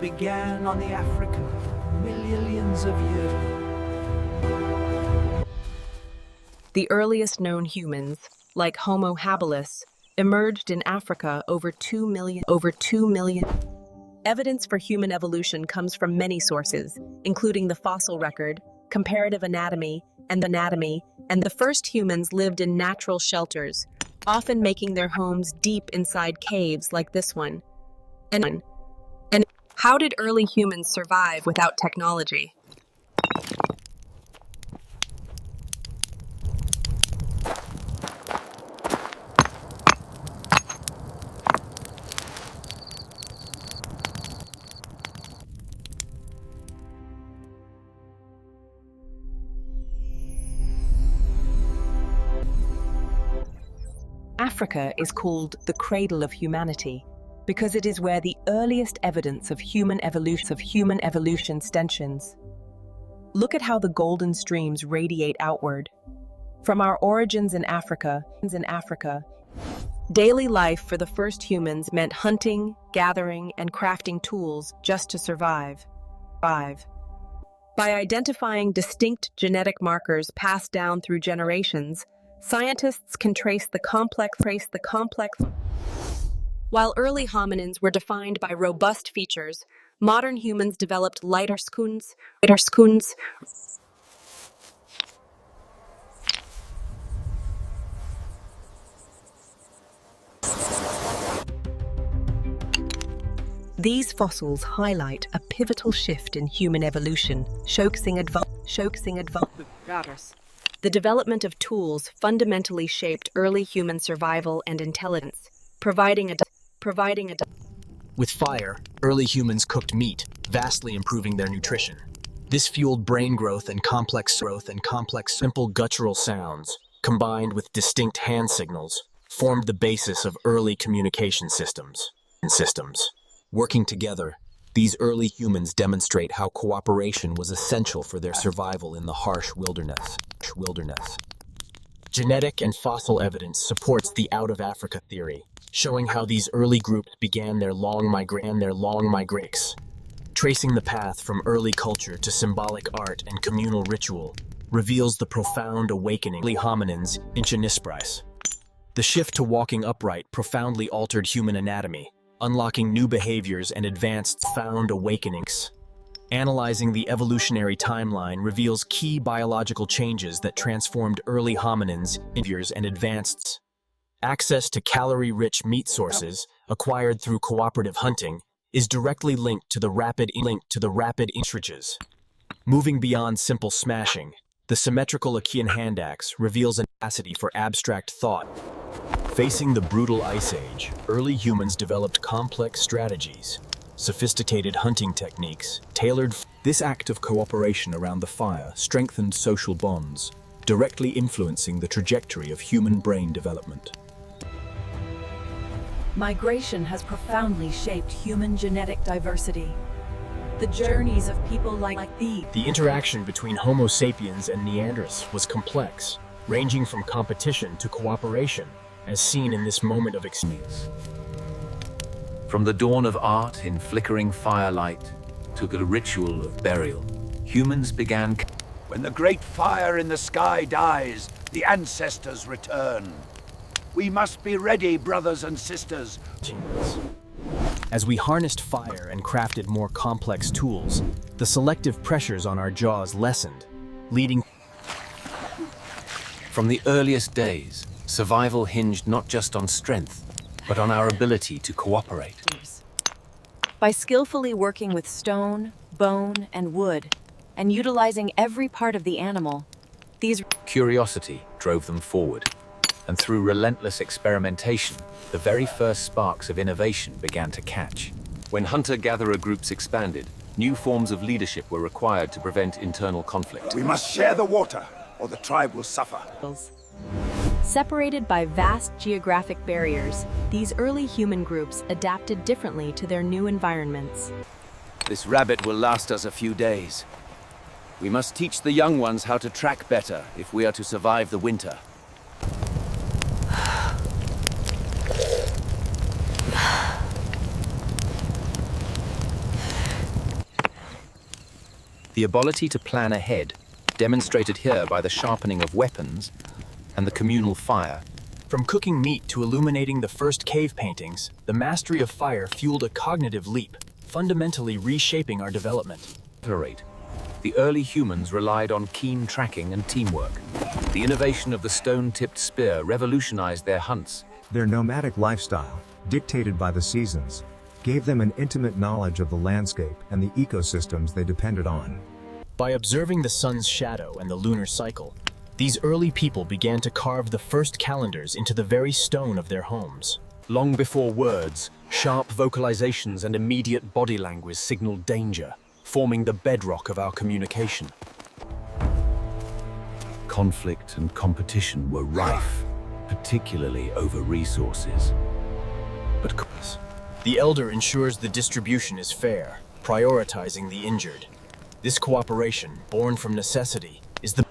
began on the African millions of years. The earliest known humans, like Homo habilis, emerged in Africa over 2 million. Evidence for human evolution comes from many sources, including the fossil record, comparative anatomy, and the first humans lived in natural shelters, often making their homes deep inside caves like this one. And how did early humans survive without technology? Africa is called the cradle of humanity because it is where the earliest evidence of human evolution stentions. Look at how the golden streams radiate outward. From our origins in Africa, daily life for the first humans meant hunting, gathering, and crafting tools just to survive. By identifying distinct genetic markers passed down through generations, scientists can trace the complex. While early hominins were defined by robust features, modern humans developed lighter scoons. These fossils highlight a pivotal shift in human evolution, showcasing advances. The development of tools fundamentally shaped early human survival and intelligence, providing a. With fire, early humans cooked meat, vastly improving their nutrition. This fueled brain growth and complex simple guttural sounds, combined with distinct hand signals, formed the basis of early communication systems. Working together, these early humans demonstrate how cooperation was essential for their survival in the harsh wilderness. Genetic and fossil evidence supports the out-of-Africa theory, showing how these early groups began their long migrations. Tracing the path from early culture to symbolic art and communal ritual reveals the profound awakening of early hominins in Genispris. The shift to walking upright profoundly altered human anatomy, unlocking new behaviors and advanced found awakenings. Analyzing the evolutionary timeline reveals key biological changes that transformed early hominins into behaviors and advanced. Access to calorie-rich meat sources, acquired through cooperative hunting, is directly linked to the rapid ostriches. Moving beyond simple smashing, the symmetrical Achaean hand axe reveals a capacity for abstract thought. Facing the brutal Ice Age, early humans developed complex strategies, sophisticated hunting techniques, tailored. This act of cooperation around the fire strengthened social bonds, directly influencing the trajectory of human brain development. Migration has profoundly shaped human genetic diversity. The journeys of people like these. The interaction between Homo sapiens and Neanderthals was complex, ranging from competition to cooperation, as seen in this moment of experience. From the dawn of art in flickering firelight to the ritual of burial, humans began. When the great fire in the sky dies, the ancestors return. We must be ready, brothers and sisters. As we harnessed fire and crafted more complex tools, the selective pressures on our jaws lessened, leading. From the earliest days, survival hinged not just on strength, but on our ability to cooperate. By skillfully working with stone, bone, and wood, and utilizing every part of the animal, these curiosity drove them forward. And through relentless experimentation, the very first sparks of innovation began to catch. When hunter-gatherer groups expanded, new forms of leadership were required to prevent internal conflict. We must share the water, or the tribe will suffer. Separated by vast geographic barriers, these early human groups adapted differently to their new environments. This rabbit will last us a few days. We must teach the young ones how to track better if we are to survive the winter. The ability to plan ahead, demonstrated here by the sharpening of weapons and the communal fire. From cooking meat to illuminating the first cave paintings, the mastery of fire fueled a cognitive leap, fundamentally reshaping our development. The early humans relied on keen tracking and teamwork. The innovation of the stone-tipped spear revolutionized their hunts. Their nomadic lifestyle, dictated by the seasons, gave them an intimate knowledge of the landscape and the ecosystems they depended on. By observing the sun's shadow and the lunar cycle, these early people began to carve the first calendars into the very stone of their homes. Long before words, sharp vocalizations and immediate body language signaled danger, forming the bedrock of our communication. Conflict and competition were rife, particularly over resources. But the elder ensures the distribution is fair, prioritizing the injured. This cooperation, born from necessity, is the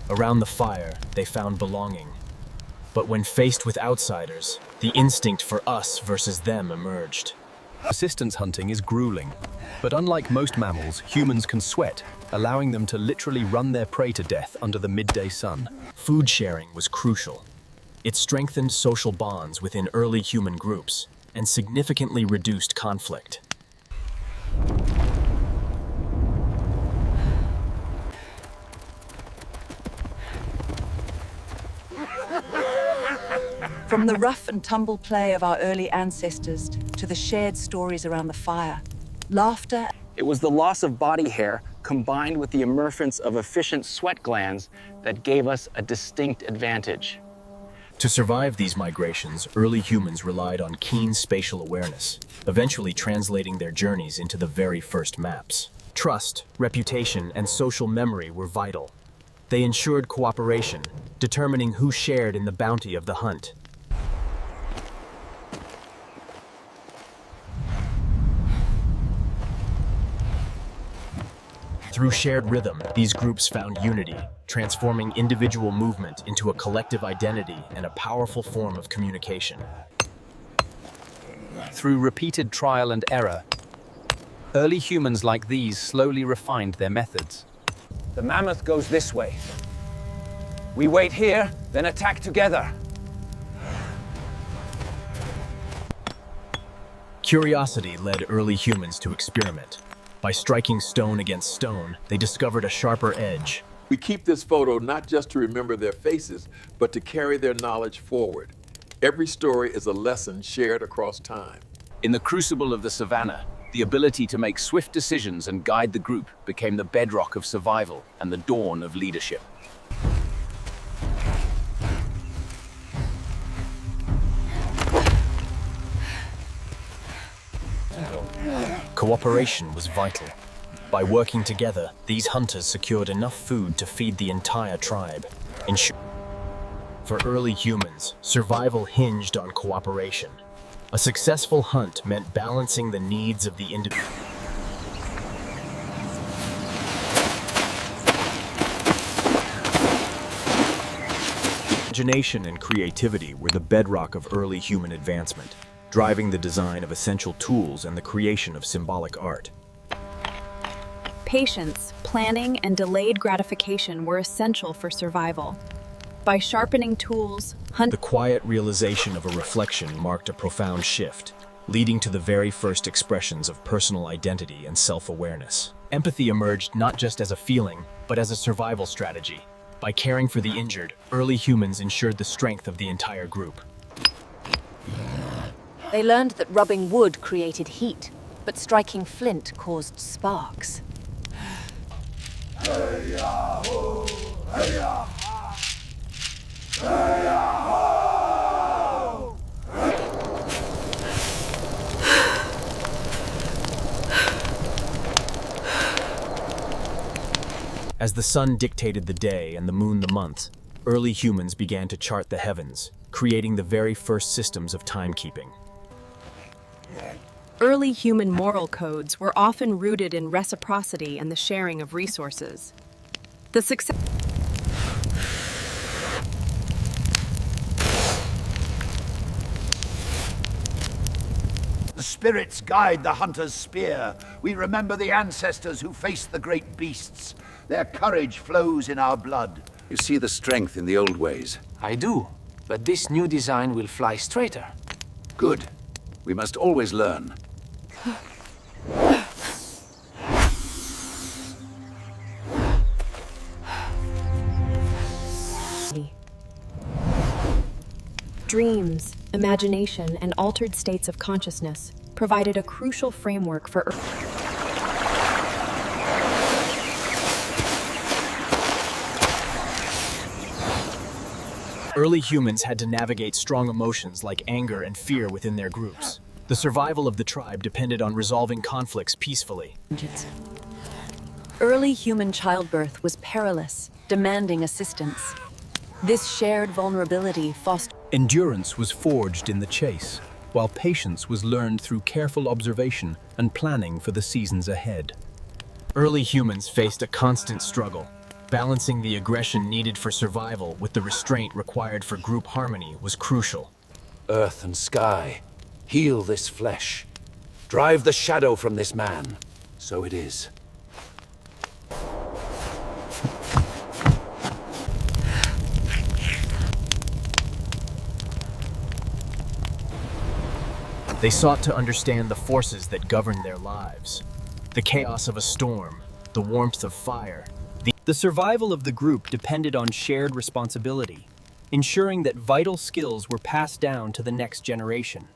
Around the fire, they found belonging. But when faced with outsiders, the instinct for us versus them emerged. Persistence hunting is grueling, but unlike most mammals, humans can sweat, allowing them to literally run their prey to death under the midday sun. Food sharing was crucial. It strengthened social bonds within early human groups and significantly reduced conflict. From the rough and tumble play of our early ancestors to the shared stories around the fire, laughter. It was the loss of body hair combined with the emergence of efficient sweat glands that gave us a distinct advantage. To survive these migrations, early humans relied on keen spatial awareness, eventually translating their journeys into the very first maps. Trust, reputation, and social memory were vital. They ensured cooperation, determining who shared in the bounty of the hunt. Through shared rhythm, these groups found unity, transforming individual movement into a collective identity and a powerful form of communication. through repeated trial and error, early humans like these slowly refined their methods. The mammoth goes this way. We wait here, then attack together. Curiosity led early humans to experiment. By striking stone against stone, they discovered a sharper edge. We keep this photo not just to remember their faces, but to carry their knowledge forward. Every story is a lesson shared across time. In the crucible of the savannah, the ability to make swift decisions and guide the group became the bedrock of survival and the dawn of leadership. Cooperation was vital. By working together, these hunters secured enough food to feed the entire tribe. For early humans, survival hinged on cooperation. A successful hunt meant balancing the needs of the individual. Imagination and creativity were the bedrock of early human advancement, driving the design of essential tools and the creation of symbolic art. Patience, planning, and delayed gratification were essential for survival. By sharpening tools, The quiet realization of a reflection marked a profound shift, leading to the very first expressions of personal identity and self-awareness. Empathy emerged not just as a feeling, but as a survival strategy. By caring for the injured, early humans ensured the strength of the entire group. they learned that rubbing wood created heat, but striking flint caused sparks. As the sun dictated the day and the moon the month, early humans began to chart the heavens, creating the very first systems of timekeeping. Early human moral codes were often rooted in reciprocity and the sharing of resources. The success spirits guide the hunter's spear. We remember the ancestors who faced the great beasts. Their courage flows in our blood. You see the strength in the old ways. I do, but this new design will fly straighter. Good. We must always learn. Dreams, imagination, and altered states of consciousness provided a crucial framework for Early humans had to navigate strong emotions like anger and fear within their groups. The survival of the tribe depended on resolving conflicts peacefully. Early human childbirth was perilous, demanding assistance. This shared vulnerability fostered Endurance was forged in the chase, while patience was learned through careful observation and planning for the seasons ahead. Early humans faced a constant struggle. Balancing the aggression needed for survival with the restraint required for group harmony was crucial. Earth and sky, heal this flesh. Drive the shadow from this man. So it is. They sought to understand the forces that governed their lives. The chaos of a storm, the warmth of fire. The survival of the group depended on shared responsibility, ensuring that vital skills were passed down to the next generation.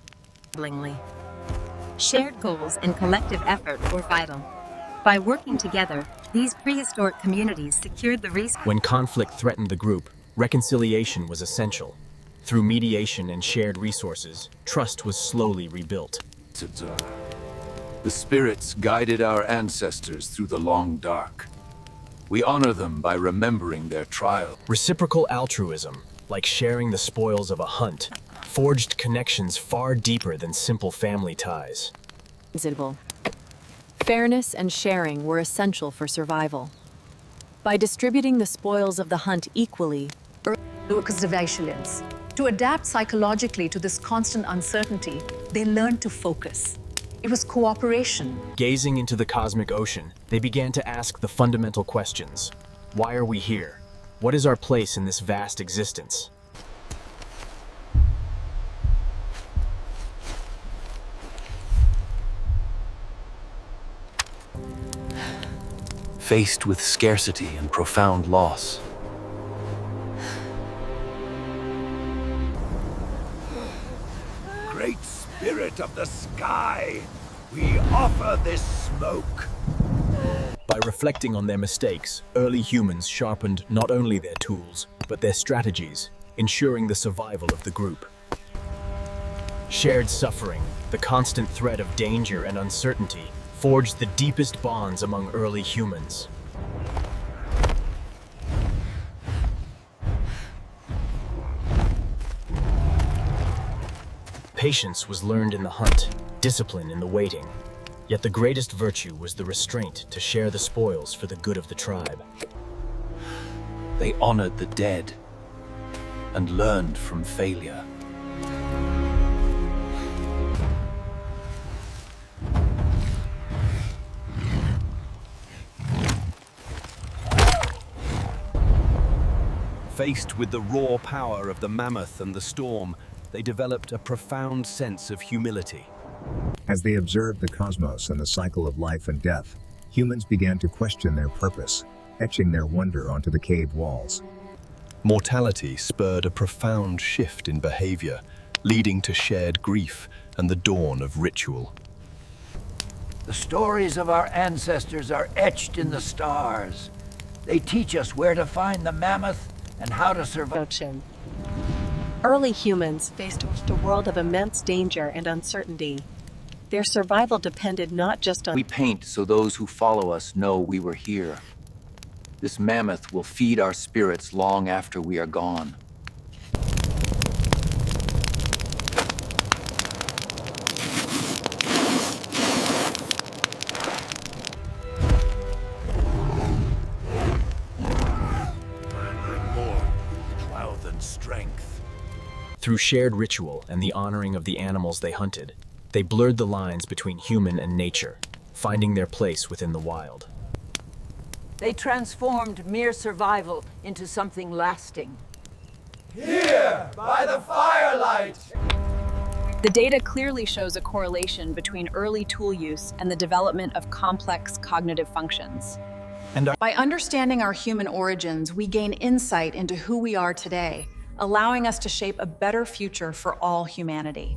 Shared goals and collective effort were vital. By working together, these prehistoric communities secured the resources. When conflict threatened the group, reconciliation was essential. Through mediation and shared resources, trust was slowly rebuilt. The spirits guided our ancestors through the long dark. We honor them by remembering their trial. Reciprocal altruism, like sharing the spoils of a hunt, forged connections far deeper than simple family ties. Fairness and sharing were essential for survival. By distributing the spoils of the hunt equally, Because of resilience. To adapt psychologically to this constant uncertainty, they learned to focus. It was cooperation. Gazing into the cosmic ocean, they began to ask the fundamental questions. Why are we here? What is our place in this vast existence? Faced with scarcity and profound loss, Great spirit of the sky, we offer this smoke. By reflecting on their mistakes, early humans sharpened not only their tools, but their strategies, ensuring the survival of the group. Shared suffering, the constant threat of danger and uncertainty, forged the deepest bonds among early humans. Patience was learned in the hunt, discipline in the waiting. Yet the greatest virtue was the restraint to share the spoils for the good of the tribe. they honored the dead and learned from failure. Faced with the raw power of the mammoth and the storm, they developed a profound sense of humility. As they observed the cosmos and the cycle of life and death, humans began to question their purpose, etching their wonder onto the cave walls. Mortality spurred a profound shift in behavior, leading to shared grief and the dawn of ritual. The stories of our ancestors are etched in the stars. They teach us where to find the mammoth and how to survive. Early humans faced a world of immense danger and uncertainty. Their survival depended not just on... We paint so those who follow us know we were here. This mammoth will feed our spirits long after we are gone. Through shared ritual and the honoring of the animals they hunted, They blurred the lines between human and nature, finding their place within the wild. They transformed mere survival into something lasting. Here, by the firelight! The data clearly shows a correlation between early tool use and the development of complex cognitive functions. By understanding our human origins, we gain insight into who we are today, allowing us to shape a better future for all humanity.